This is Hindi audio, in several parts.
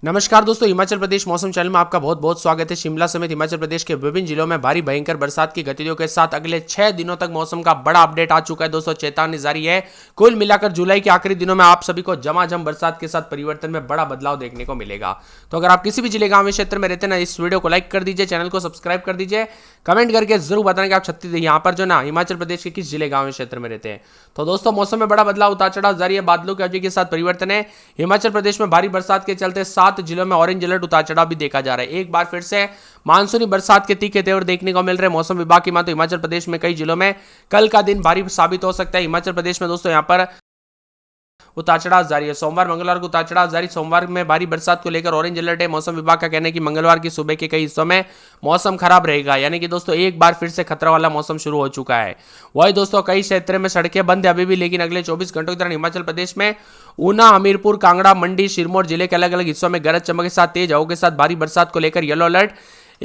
नमस्कार दोस्तों, हिमाचल प्रदेश मौसम चैनल में आपका बहुत बहुत स्वागत है। शिमला समेत हिमाचल प्रदेश के विभिन्न जिलों में भारी भयंकर बरसात की गतिविधियों के साथ अगले 6 दिनों तक मौसम का बड़ा अपडेट आ चुका है। दोस्तों चेतावनी जारी है। कुल मिलाकर जुलाई के आखिरी दिनों में आप सभी को झमाझम बरसात के साथ परिवर्तन में बड़ा बदलाव देखने को मिलेगा। तो अगर आप किसी भी जिले गांव क्षेत्र में रहते हैं ना, इस वीडियो को लाइक कर दीजिए, चैनल को सब्सक्राइब कर दीजिए, कमेंट करके जरूर बताना कि आप छत्तीसगढ़ यहाँ पर जो ना हिमाचल प्रदेश के किस जिले गांव क्षेत्र में रहते हैं। तो दोस्तों मौसम में बड़ा बदलाव, उतार चढ़ाव जारी है, बादलों की अवधि के साथ परिवर्तन है। हिमाचल प्रदेश में भारी बरसात के चलते 7 जिलों में ऑरेंज अलर्ट, उतार चढ़ाव भी देखा जा रहा है। एक बार फिर से मानसूनी बरसात के तीखे तेवर देखने को मिल रहे हैं। मौसम विभाग की माने तो हिमाचल प्रदेश में कई जिलों में कल का दिन भारी साबित हो सकता है। हिमाचल प्रदेश में दोस्तों यहां पर उतार चढ़ाव जारी है। सोमवार मंगलवार को उतार चढ़ाव जारी। सोमवार में भारी बरसात को लेकर ऑरेंज अलर्ट है। मौसम विभाग का कहना है कि मंगलवार की सुबह के कई हिस्सों में मौसम खराब रहेगा, यानी कि दोस्तों एक बार फिर से खतरा वाला मौसम शुरू हो चुका है। वही दोस्तों कई क्षेत्रों में सड़कें बंद है अभी भी, लेकिन अगले 24 घंटों के दौरान हिमाचल प्रदेश में ऊना, हमीरपुर, कांगड़ा, मंडी, सिरमौर जिले के अलग अलग हिस्सों में गरज चमक के साथ तेज हवाओं के साथ भारी बरसात को लेकर येलो अलर्ट।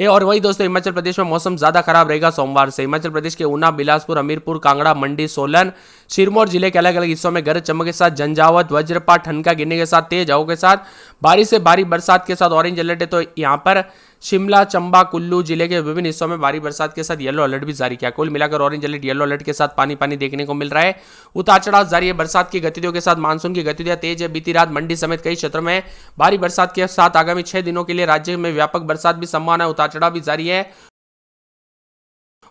और वही दोस्तों हिमाचल प्रदेश में मौसम ज्यादा खराब रहेगा सोमवार से। हिमाचल प्रदेश के ऊना, बिलासपुर, हमीरपुर, कांगड़ा, मंडी, सोलन, सिरमौर जिले के अलग अलग हिस्सों में गरज चमक के साथ झंझावत, वज्रपात, ठनका गिरने के साथ तेज हवाओं के साथ बारिश से भारी बरसात के साथ ऑरेंज अलर्ट है। तो यहाँ पर शिमला, चंबा, कुल्लू जिले के विभिन्न हिस्सों में भारी बरसात के साथ येलो अलर्ट भी जारी किया। कुल मिलाकर ऑरेंज अलर्ट, येलो अलर्ट के साथ पानी पानी देखने को मिल रहा है। उतार चढ़ाव जारी है। बरसात की गतिविधियों के साथ मानसून की गतिविधियां तेज है। बीती रात मंडी समेत कई क्षेत्रों में भारी बरसात के साथ आगामी 6 दिनों के लिए राज्य में व्यापक बरसात भी संभावना है। उतार चढ़ाव भी जारी है।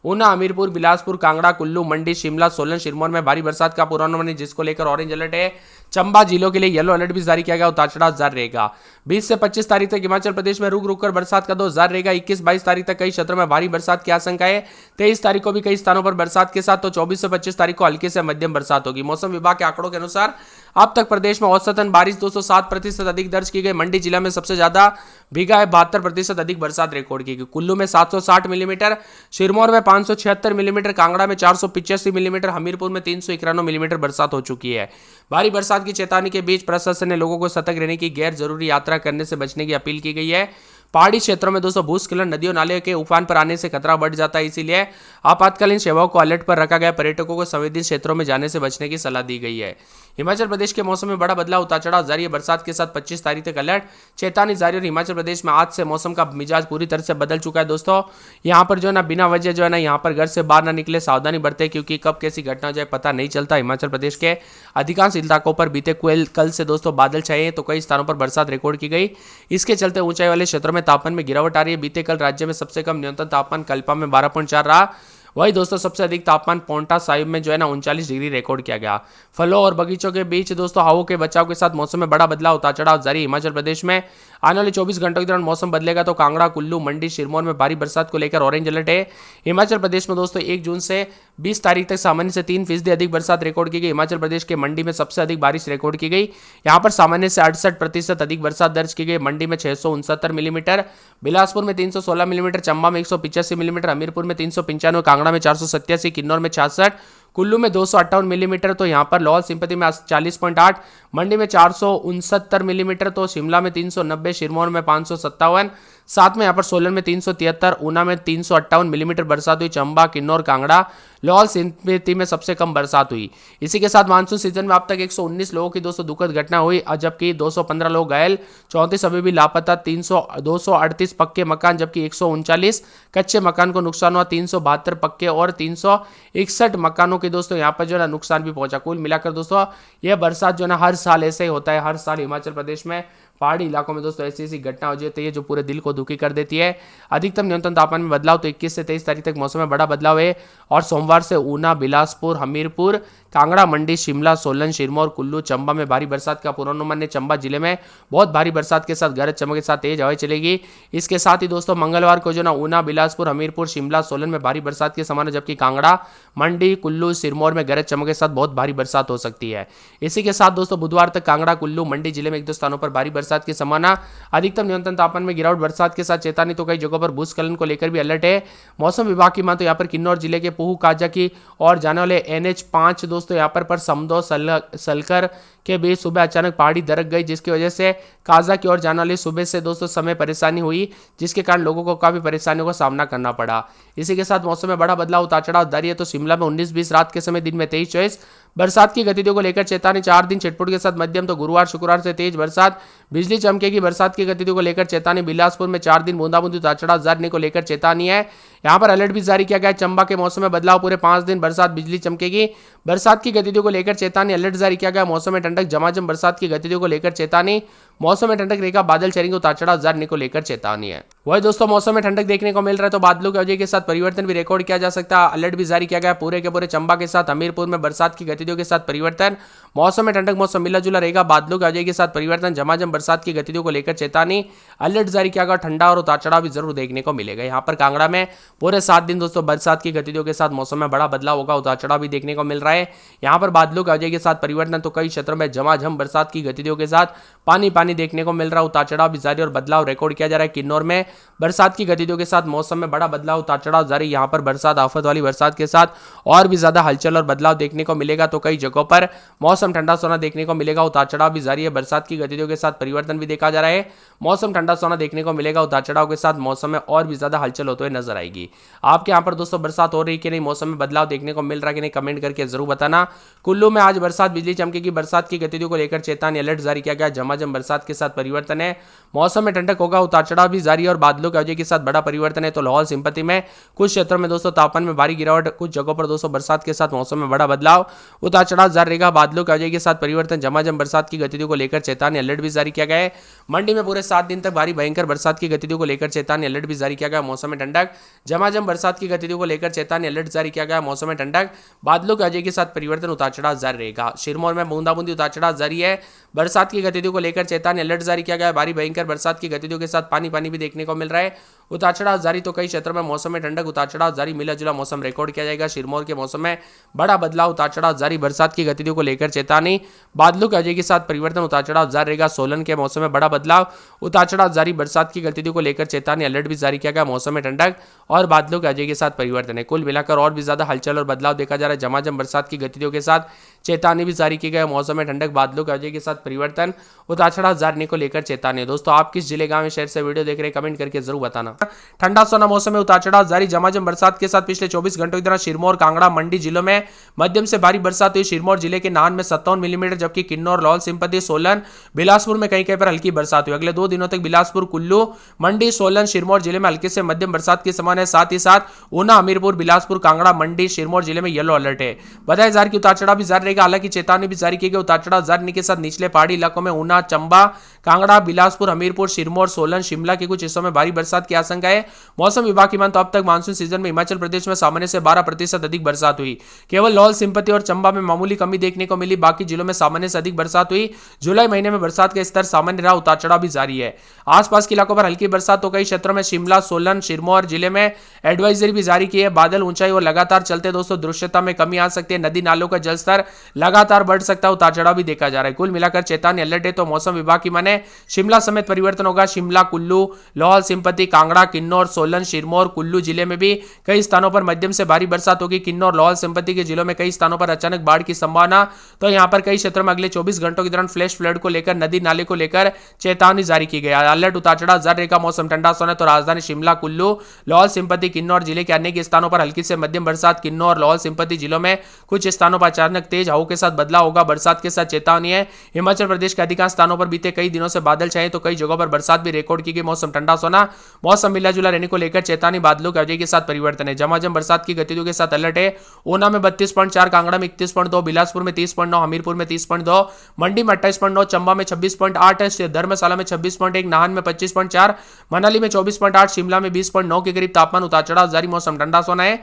ऊना, हमीरपुर, बिलासपुर, कांगड़ा, कुल्लू, मंडी, शिमला, सोलन, सिरमौर में भारी बरसात का पूर्वानुमान है, जिसको लेकर ऑरेंज अलर्ट है। चंबा जिलों के लिए येलो अलर्ट भी जारी किया गया। उतार चढ़ाव जारी रहेगा। 20 से 25 तारीख तक हिमाचल प्रदेश में रुक रुक कर बरसात का दौर जारी रहेगा। 21-22 तारीख तक कई क्षेत्रों में भारी बरसात की आशंका है। 23 तारीख को भी कई स्थानों पर बरसात के साथ, तो 24 से 25 तारीख को हल्की से मध्यम बरसात होगी। मौसम विभाग के आंकड़ों के अनुसार अब तक प्रदेश में औसतन बारिश 207% अधिक दर्ज की गई। मंडी जिला में सबसे ज्यादा भीगा है, 72% अधिक बरसात रिकॉर्ड की गई। कुल्लू में 760 मिलीमीटर, सिरमौर में 576 मिलीमीटर, कांगड़ा में 485 मिलीमीटर, हमीरपुर में 391 मिलीमीटर बरसात हो चुकी है। भारी बरसात की चेतावनी के बीच प्रशासन ने लोगों को सतर्क रहने की, गैर जरूरी यात्रा करने से बचने की अपील की गई है। पहाड़ी क्षेत्रों में दोस्तों भूस्खलन, नदियों नाले के उफान पर आने से खतरा बढ़ जाता है, इसीलिए आपातकालीन सेवाओं को अलर्ट पर रखा गया। पर्यटकों को संवेदनशील क्षेत्रों में जाने से बचने की सलाह दी गई है। हिमाचल प्रदेश के मौसम में बड़ा बदलाव, उतार चढ़ाव जारी है। बरसात के साथ 25 तारीख तक अलर्ट, चेतावनी जारी। और हिमाचल प्रदेश में आज से मौसम का मिजाज पूरी तरह से बदल चुका है। दोस्तों यहाँ पर जो है ना बिना वजह जो है ना यहाँ पर घर से बाहर ना निकले, सावधानी बरते, क्योंकि कब कैसी घटना हो जाए पता नहीं चलता। हिमाचल प्रदेश के अधिकांश इलाकों पर बीते कल से दोस्तों बादल छाए हैं, तो कई स्थानों पर बरसात रिकॉर्ड की गई। इसके चलते ऊंचाई वाले क्षेत्रों में तापमान में गिरावट आ रही है। बीते कल राज्य में सबसे कम न्यूनतम तापमान कल्पा में 12.4 रहा। वही दोस्तों सबसे अधिक तापमान पोंटा साहिब में जो है ना 39 डिग्री रिकॉर्ड किया गया। फलों और बगीचों के बीच दोस्तों हवाओं के बचाव के साथ मौसम में बड़ा बदलाव, उतार चढ़ाव जारी। हिमाचल प्रदेश में आने वाले 24 घंटों के दौरान मौसम बदलेगा, तो कांगड़ा, कुल्लू, मंडी, सिरमौर में भारी बरसात को लेकर ऑरेंज अलर्ट है। हिमाचल प्रदेश में दोस्तों 1 जून से 20 तारीख तक सामान्य से 3% अधिक बरसात रिकॉर्ड की गई। हिमाचल प्रदेश के मंडी में सबसे अधिक बारिश रिकॉर्ड की गई। यहाँ पर सामान्य से 68% अधिक बरसात दर्ज की गई। मंडी में 669 मिलीमीटर, बिलासपुर में 316 मिलीमीटर, चंबा में 185 मिलीमीटर, हमीरपुर में 395, कांगड़ा में 487, किन्नौर में 66, कुल्लू में 258 मिलीमीटर, तो यहाँ पर लाहौल स्पीति में 40.8, मंडी में 469 मिलीमीटर, तो शिमला में 390, सिरमौर में 557, साथ में यहाँ पर सोलन में 373, ऊना में 358 मिलीमीटर बरसात हुई। चंबा, किन्नौर, कांगड़ा, लाहौल स्पीति में सबसे कम बरसात हुई। इसी के साथ मानसून सीजन में अब तक 119 लोगों की दोस्तों दुखद घटना हुई, जबकि 215 लोग घायल, 34 अभी भी लापता, 238 पक्के मकान जबकि 139 कच्चे मकान को नुकसान हुआ, 372 पक्के और 361 मकानों के दोस्तों यहाँ पर जो है नुकसान भी पहुंचा। कुल मिलाकर दोस्तों यह बरसात जो है ना हर साल ऐसे ही होता है। हर साल हिमाचल प्रदेश में पहाड़ी इलाकों में दोस्तों ऐसी घटना हो जाती है जो पूरे दिल को दुखी कर देती है। अधिकतम न्यूनतम तापमान में बदलाव, तो 21 से 23 तारीख तक मौसम में बड़ा बदलाव है। और सोमवार से ऊना, बिलासपुर, हमीरपुर, कांगड़ा, मंडी, शिमला, सोलन, सिरमौर, कुल्लू, चंबा में भारी बरसात का पूर्वानुमान है। चंबा जिले में बहुत भारी बरसात के साथ गरज चमक के साथ तेज हवाएं चलेगी। इसके साथ ही दोस्तों मंगलवार को जो ना ऊना, बिलासपुर, हमीरपुर, शिमला, सोलन में भारी बरसात के समान है, जबकि कांगड़ा, मंडी, कुल्लू, सिरमौर में गरज चमक के साथ बहुत भारी बरसात हो सकती है। इसी के साथ दोस्तों बुधवार तक कांगड़ा, कुल्लू, मंडी जिले में 1-2 स्थानों पर भारी बरसात की संभावना। अधिकतम न्यूनतम तापमान में गिरावट, बरसात के साथ चेतावनी, तो कई जगहों पर भूस्खलन को लेकर भी अलर्ट है। मौसम विभाग की माने तो यहाँ पर किन्नौर जिले के पूह काजा की और जाने वाले NH5 दोस्तों यहाँ पर समदो सलकर के बीच सुबह अचानक पहाड़ी दरक गई, जिसकी वजह से काजा की ओर जाने वाली सुबह से दोस्तों समय परेशानी हुई, जिसके कारण लोगों को काफी परेशानियों का सामना करना पड़ा। इसी के साथ मौसम में बड़ा बदलाव उतार चढ़ाव जारी है। तो शिमला में 19-20 रात के समय, दिन में 23-24 बरसात की गतिविधियों को लेकर चेतावनी। 4 दिन छिटपुट के साथ मध्यम, तो गुरुवार शुक्रवार से तेज बरसात, बिजली चमकेगी। बरसात की गतिविधियों को लेकर चेतावनी। बिलासपुर में 4 दिन बूंदाबूंदी उतार चढ़ाव जारी को लेकर चेतावनी है। यहाँ पर अलर्ट भी जारी किया गया है। चंबा के मौसम में बदलाव, पूरे 5 दिन बरसात, बिजली चमकेगी। बरसात की गतिविधियों को लेकर चेतावनी, अलर्ट जारी किया गया। मौसम में ठंडक, झमाझम बरसात की गतिविधियों को लेकर चेतावनी। मौसम में ठंडक रेखा, बादल चरेंगे, उतार चढ़ाव जारी को लेकर चेतावनी है। वही दोस्तों मौसम में ठंडक देखने को मिल रहा है, तो बादलों की वजह के साथ परिवर्तन भी रिकॉर्ड किया जा सकता है। अलर्ट भी जारी किया गया पूरे के पूरे चंबा के साथ हमीरपुर में बरसात की गतिविधियों के साथ परिवर्तन। मौसम में ठंडक, मौसम मिला जुला रहेगा। बादलों की वजह के साथ परिवर्तन, झमाझम बरसात की गतिविधियों को लेकर चेतावनी, अलर्ट जारी किया गया। ठंडा और उतार चढ़ाव भी जरूर देखने को मिलेगा। यहाँ पर कांगड़ा में पूरे 7 दिन दोस्तों बरसात की गतिविधियों के साथ मौसम में बड़ा बदलाव होगा, उतार चढ़ाव भी देखने को मिल रहा है। यहाँ पर बादलों की वजह के साथ परिवर्तन, तो कई क्षेत्रों में झमाझम बरसात की गतिविधियों के साथ पानी पानी देखने को मिल रहा है। उतार चढ़ाव भी जारी और बदलाव रिकॉर्ड किया जा रहा है। किन्नौर में बरसात की गतिविधियों के साथ मौसम में बड़ा बदलाव, उतार चढ़ाव जारी। यहाँ पर बरसात, आफत वाली बरसात के साथ और भी ज्यादा हलचल और बदलाव देखने को मिलेगा। तो कई जगहों पर मौसम ठंडा सोना देखने को मिलेगा। उतार चढ़ाव भी जारी है। बरसात की गतिविधियों के साथ परिवर्तन भी देखा जा रहा है। मौसम ठंडा सोना देखने को मिलेगा। उतार चढ़ाव के साथ मौसम में और भी ज्यादा हलचल होते हुए नजर आएगी। आपके यहाँ पर दोस्तों बरसात हो रही कि नहीं, मौसम में बदलाव देखने को मिल रहा है कि नहीं, कमेंट करके जरूर बताना। कुल्लू में आज बरसात, बिजली चमकेगी। बरसात की गतिविधियों को लेकर चेतावनी, अलर्ट जारी किया गया। झमाझम बरसात के साथ परिवर्तन है। मौसम में ठंडक होगा। उतार चढ़ाव भी जारी है और बादलों की वजह के साथ बड़ा परिवर्तन है। तो लाहौल स्पीति में कुछ क्षेत्रों में दोस्तों तापमान में भारी गिरावट, कुछ जगहों पर दोस्तों बरसात के साथ मौसम में बड़ा बदलाव, उतार चढ़ाव जारी रहेगा। बादलों की वजह के साथ परिवर्तन, झमाझम बरसात की गतिविधियों को लेकर चेतावनी, अलर्ट भी जारी किया गया है। मंडी में पूरे 7 दिन तक भारी भयंकर बरसात की गतिविधियों को लेकर चेतावनी, अलर्ट भी जारी किया गया। मौसम में ठंडक, झमाझम बरसात की गतिविधियों को लेकर चेतावनी, अलर्ट जारी किया गया। मौसम में ठंडक, बादलों की वजह के साथ परिवर्तन, उतार चढ़ाव जारी रहेगा। सिरमौर में बूंदाबूंदी, उतार चढ़ाव जारी है। बरसात की गतिविधियों को लेकर चेतावनी, अलर्ट जारी किया गया। भारी भयंकर बरसात की गतिविधियों के साथ पानी पानी भी देखने को मिल रहा है। उतार चढ़ाव जारी, तो कई क्षेत्रों में मौसम में ठंडक, उतार चढ़ाव जारी, मिला जुला मौसम रिकॉर्ड किया जाएगा। सिरमौर के मौसम में बड़ा बदलाव, उतार चढ़ाव जारी। बरसात की गतिविधियों को लेकर चेतावनी, बादलों की वजह के साथ परिवर्तन, उतार चढ़ाव जारी रहेगा। सोलन के मौसम में बड़ा बदलाव, उतार चढ़ाव जारी। बरसात की गतिविधियों को लेकर चेतावनी, अलर्ट भी जारी किया गया। मौसम में ठंडक और बादलों की वजह के साथ परिवर्तन है। कुल मिलाकर और भी ज्यादा हलचल और बदलाव देखा जा रहा है। झमाझम बरसात की गतिविधियों के साथ चेतावनी भी जारी की गई। मौसम में ठंडक, बादलों की वजह के साथ परिवर्तन, उतार चढ़ाव जारी को लेकर चेतावनी। दोस्तों आप किस जिले, गांव, शहर से वीडियो देख रहे हैं, कमेंट करके जरूर बताना। ठंडा सोना मौसम में उतार चढ़ाव जारी। झमाझम बरसात के साथ पिछले 24 घंटों के दौरान सिरमौर, कांगड़ा, मंडी जिलों में मध्यम से भारी बरसात हुई। सिरमौर जिले के नाहन में 57 मिलीमीटर, जबकि किन्नौर, लाहौल स्पीति, सोलन, बिलासपुर में कहीं कहीं पर हल्की बरसात हुई। अगले 2 दिनों तक बिलासपुर, कुल्लू, मंडी, सोलन, सिरमौर जिले में हल्के से मध्यम बरसात की संभावना है। साथ ही साथ ऊना, हमीरपुर, बिलासपुर, कांगड़ा, मंडी, सिरमौर जिले में येलो अलर्ट है। बताया जा रहा है कि उतार चढ़ाव भी जारी रहेगा। हालांकि चेतावनी भी जारी की गई। उतार चढ़ाव जारी के साथ निचले पहाड़ी इलाकों में ऊना, चंबा, कांगड़ा, बिलासपुर, हमीरपुर, सिरमौर, सोलन, शिमला के कुछ हिस्सों में भारी बरसात की आशंका है। मौसम विभाग की माने तो अब तक मानसून सीजन में हिमाचल प्रदेश में सामान्य से 12% अधिक बरसात हुई। केवल लाहौल स्पीति और चंबा में मामूली कमी देखने को मिली। बाकी जिलों में सामान्य से अधिक बरसात हुई। जुलाई महीने में बरसात का स्तर सामान्य रहा। उतार चढ़ाव भी जारी है। आसपास के इलाकों पर हल्की बरसात, तो कई क्षेत्रों में शिमला, सोलन, सिरमौर जिले में एडवाइजरी भी जारी की है। बादल, ऊंचाई और लगातार चलते दोस्तों दृश्यता में कमी आ सकती है। नदी नालों का जलस्तर लगातार बढ़ सकता है। उतार चढ़ाव भी देखा जा रहा है। कुल मिलाकर चेतावनी, अलर्ट है। तो मौसम विभाग की माने शिमला समेत परिवर्तन होगा। शिमला, कुल्लू, लाहौल स्पीति, कांगड़ा, किन्नौर, सोलन, सिरमौर, कुल्लू जिले में भी कई स्थानों पर मध्यम से भारी बरसात होगी। किन्नौर, लाहौल स्पीति के जिलों में कई स्थानों पर अचानक बाढ़ की संभावना। तो यहां पर कई क्षेत्रों में अगले 24 घंटों के दौरान फ्लैश फ्लड को लेकर, नदी नाले को लेकर चेतावनी जारी की गई है। अलर्ट, उतार चढ़ाव जारी रहेगा। मौसम ठंडा सोना। तो राजधानी शिमला, कुल्लू, लाहौल स्पीति, किन्नौर जिले के अनेक स्थानों पर हल्की से मध्यम बरसात। किन्नौर, लाहौल स्पीति जिलों में कुछ स्थानों पर अचानक तेज हवाओं के साथ बदलाव होगा। बरसात के साथ चेतावनी है। हिमाचल प्रदेश के अधिकांश स्थानों पर बीते कई दिनों से बादल छाए, तो कई जगहों पर बरसात भी रिकॉर्ड की गई। मौसम ठंडा सोना, मौसम मिला जुला रहने को लेकर चेतावनी, बादलों की वजह के साथ परिवर्तन है। झमाझम बरसात की गतिविधियों के साथ अलर्ट है। ऊना में 32.4, कांगड़ा में 31.2, बिलासपुर में 30.9, हमीरपुर में 30.2, मंडी में 28.9, चंबा में 26.8, धर्मशाला में 26.1, नाहन में 25.4, मनाली में 24.8, शिमला में 20.9 के करीब तापमान। उतार चढ़ाव जारी। मौसम ठंडा सोना है।